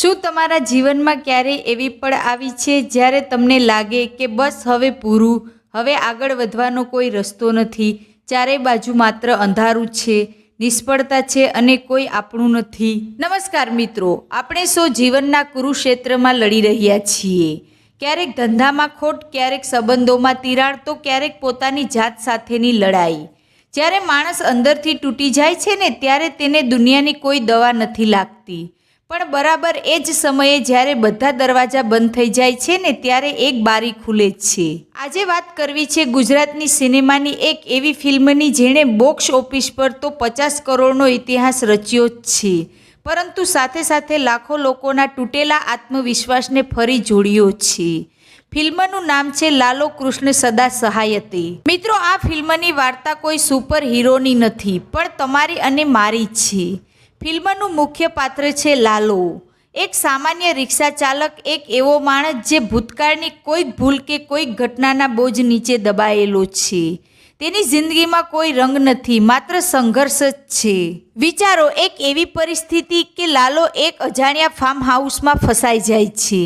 શું તમારા જીવનમાં ક્યારેય એવી પળ આવી છે જ્યારે તમને લાગે કે બસ હવે પૂરું, હવે આગળ વધવાનો કોઈ રસ્તો નથી, ચારે બાજુ માત્ર અંધારું છે, નિષ્ફળતા છે અને કોઈ આપણું નથી? નમસ્કાર મિત્રો, આપણે સૌ જીવનના કુરુક્ષેત્રમાં લડી રહ્યા છીએ. ક્યારેક ધંધામાં ખોટ, ક્યારેક સંબંધોમાં તિરાડ, તો ક્યારેક પોતાની જાત સાથેની લડાઈ. જ્યારે માણસ અંદરથી તૂટી જાય છે ને, ત્યારે તેને દુનિયાની કોઈ દવા નથી લાગતી. પણ બરાબર એ જ સમયે જ્યારે બધા દરવાજા બંધ થઈ જાય છે ને, ત્યારે એક બારી ખુલે છે. આજે વાત કરવી છે ગુજરાતની સિનેમાની એક એવી ફિલ્મની જેણે બોક્સ ઓફિસ પર તો 50 કરોડનો ઇતિહાસ રચ્યો જ છે, પરંતુ સાથે સાથે લાખો લોકોના તૂટેલા આત્મવિશ્વાસને ફરી જોડ્યો છે. ફિલ્મનું નામ છે લાલો કૃષ્ણ સદા સહાયતે. મિત્રો, આ ફિલ્મની વાર્તા કોઈ સુપર હીરોની નથી, પણ તમારી અને મારી છે. ફિલ્મનું મુખ્ય પાત્ર છે લાલો, એક સામાન્ય રિક્ષા ચાલક, એક એવો માણસ જે ભૂતકાળની કોઈક ભૂલ કે કોઈક ઘટનાના બોજ નીચે દબાયેલો છે. તેની જિંદગીમાં કોઈ રંગ નથી, માત્ર સંઘર્ષ જ છે. વિચારો, એક એવી પરિસ્થિતિ કે લાલો એક અજાણ્યા ફાર્મ હાઉસમાં ફસાઈ જાય છે.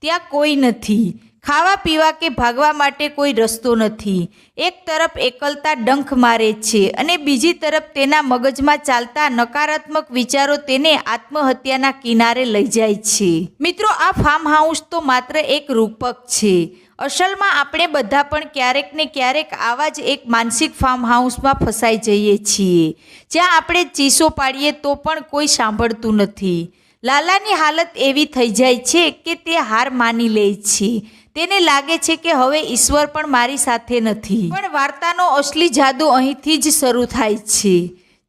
ત્યાં કોઈ નથી, ખાવા પીવા કે ભાગવા માટે કોઈ રસ્તો નથી. એક તરફ એકલતા ડંખ મારે છે અને બીજી તરફ તેના મગજમાં ચાલતા નકારાત્મક વિચારો તેને આત્મહત્યાના કિનારે લઈ જાય છે. મિત્રો, આ ફાર્મ હાઉસ તો માત્ર એક રૂપક છે. અસલમાં આપણે બધા પણ ક્યારેક ને ક્યારેક આવા જ એક માનસિક ફાર્મ હાઉસમાં ફસાઈ જઈએ છીએ, જ્યાં આપણે ચીસો પાડીએ તો પણ કોઈ સાંભળતું નથી. લાલાની હાલત એવી થઈ જાય છે કે તે હાર માની લે છે. તેને લાગે છે કે હવે ઈશ્વર પણ મારી સાથે નથી. પણ વાર્તાનો અસલી જાદુ અહીંથી જ શરૂ થાય છે.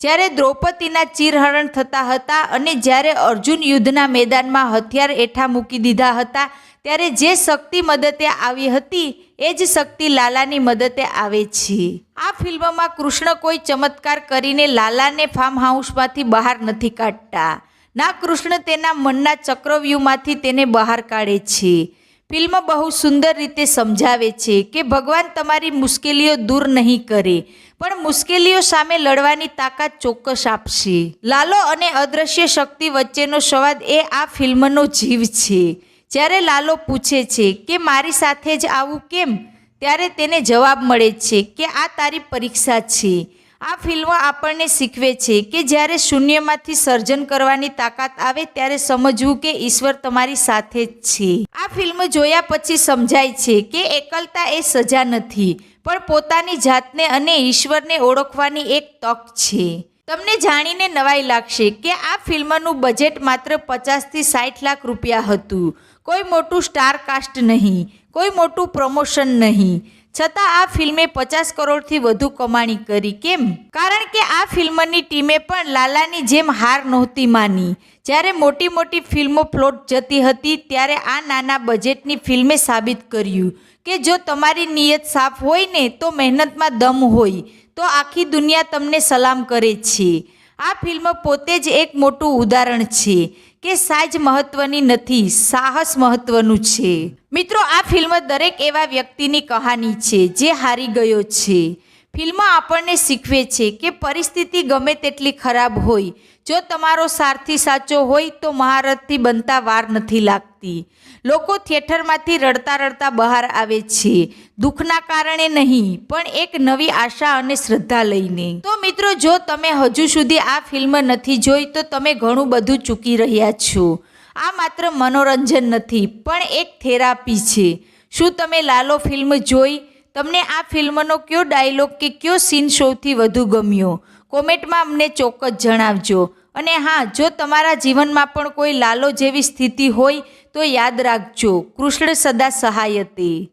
જ્યારે દ્રૌપદીના ચીરહરણ થતા હતા અને જ્યારે અર્જુન યુદ્ધના મેદાનમાં હથિયાર હેઠા મૂકી દીધા હતા, ત્યારે જે શક્તિ મદદે આવી હતી એ જ શક્તિ લાલાની મદદે આવે છે. આ ફિલ્મમાં કૃષ્ણ કોઈ ચમત્કાર કરીને લાલાને ફાર્મ હાઉસમાંથી બહાર નથી કાઢતા. ના, કૃષ્ણ તેના મનના ચક્રવ્યૂહમાંથી તેને બહાર કાઢે છે. ફિલ્મ બહુ સુંદર રીતે સમજાવે છે કે ભગવાન તમારી મુશ્કેલીઓ દૂર નહીં કરે, પણ મુશ્કેલીઓ સામે લડવાની તાકાત ચોક્કસ આપશે. લાલો અને અદૃશ્ય શક્તિ વચ્ચેનો સંવાદ એ આ ફિલ્મનો જીવ છે. જ્યારે લાલો પૂછે છે કે મારી સાથે જ આવું કેમ, ત્યારે તેને જવાબ મળે છે કે આ તારી પરીક્ષા છે. આ ફિલ્મ આપણને શીખવે છે કે જ્યારે શૂન્યમાંથી સર્જન કરવાની તાકાત આવે ત્યારે સમજવું કે ઈશ્વર તમારી સાથે જ છે. આ ફિલ્મ જોયા પછી સમજાય છે કે એકલતા એ સજા નથી, પણ પોતાની જાતને અને ઈશ્વરને ઓળખવાની એક તક છે. તમને જાણીને નવાઈ લાગશે કે આ ફિલ્મનું બજેટ માત્ર 50 થી 60 લાખ રૂપિયા હતું. કોઈ મોટું સ્ટાર કાસ્ટ નહીં, કોઈ મોટું પ્રમોશન નહીં, છતાં આ ફિલ્મે 50 કરોડથી વધુ કમાણી કરી. કેમ? કારણ કે આ ફિલ્મની ટીમે પણ લાલાની જેમ હાર નહોતી માની. જ્યારે મોટી મોટી ફિલ્મો ફ્લોટ જતી હતી, ત્યારે આ નાના બજેટની ફિલ્મે સાબિત કર્યું કે જો તમારી નિયત સાફ હોય ને, તો મહેનતમાં દમ હોય, તો આખી દુનિયા તમને સલામ કરે છે. આ ફિલ્મ પોતે જ એક મોટું ઉદાહરણ છે કે સાઈઝ મહત્વની નથી, સાહસ મહત્વનું છે. મિત્રો, આ ફિલ્મ દરેક એવા વ્યક્તિની કહાની છે જે હારી ગયો છે. ફિલ્મ આપણને શીખવે છે કે પરિસ્થિતિ ગમે તેટલી ખરાબ હોય, જો તમારો સારથી સાચો હોય તો મહારથથી બનતા વાર નથી લાગતી. લોકો થિયેટરમાંથી રડતા રડતા બહાર આવે છે, દુઃખના કારણે નહીં, પણ એક નવી આશા અને શ્રદ્ધા લઈને. તો મિત્રો, જો તમે હજુ સુધી આ ફિલ્મ નથી જોઈ તો તમે ઘણું બધું ચૂકી રહ્યા છો. આ માત્ર મનોરંજન નથી, પણ એક થેરાપી છે. શું તમે લાલો ફિલ્મ જોઈ? તમને આ ફિલ્મનો કયો ડાયલોગ કે કયો સીન સૌથી વધુ ગમ્યો? કોમેન્ટમાં અમને ચોક્કસ જણાવજો. અને હા, જો તમારા જીવનમાં પણ કોઈ લાલો જેવી સ્થિતિ હોય તો યાદ રાખજો, કૃષ્ણ સદા સહાયતે.